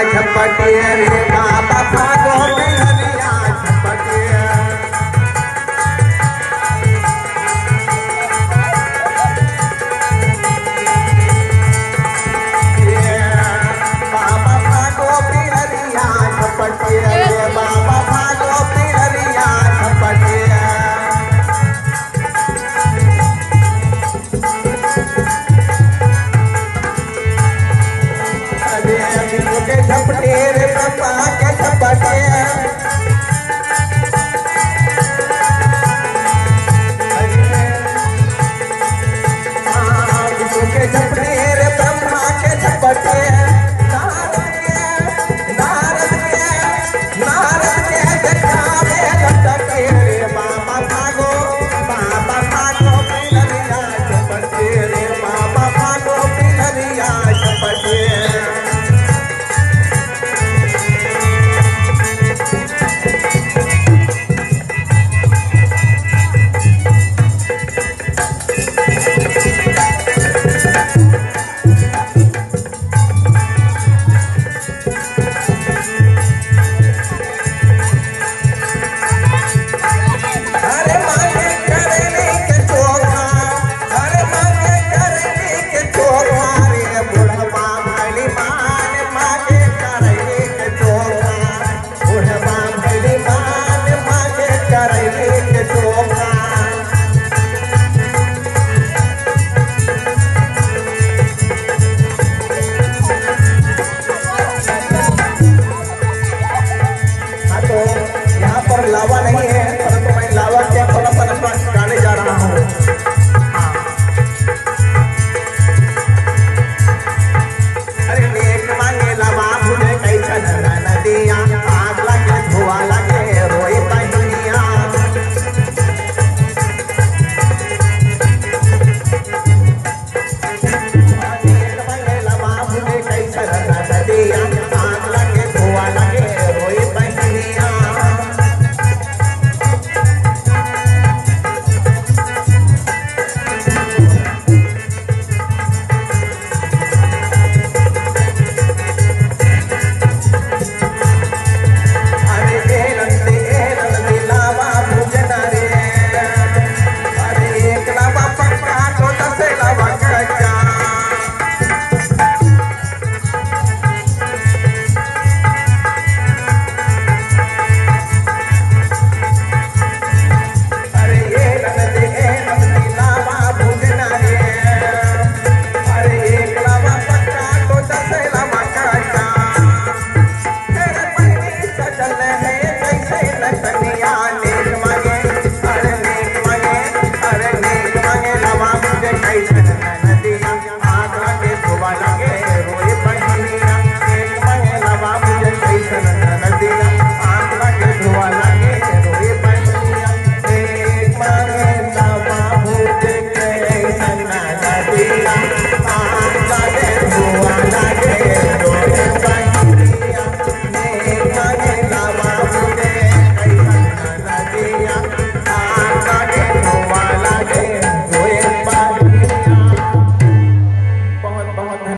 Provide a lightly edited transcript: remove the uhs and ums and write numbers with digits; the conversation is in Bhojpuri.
झपटे रे बाबा भागो बिहरिया झपटे बाबा भागो बिहरिया झपटे रे बाबा भागो बिहरिया झपटे के झपटे रे बाबा के झपटे के झपटे रे ब्रह्मा के झपटे नारद के देखावे लटके रे बाबा भागो बिहरिया झपटे रे बाबा भागो बिहरिया झपटे लावा नहीं है परंतु मैं लावा क्या थोड़ा सा गाने जा रहा हूँ। अरे नेक मांगे लावा भूले कैसा धरा नदिया आग लगे धुआं लगे रोई बहनिया नेक मांगे लावा भूले कैसा धरा नदिया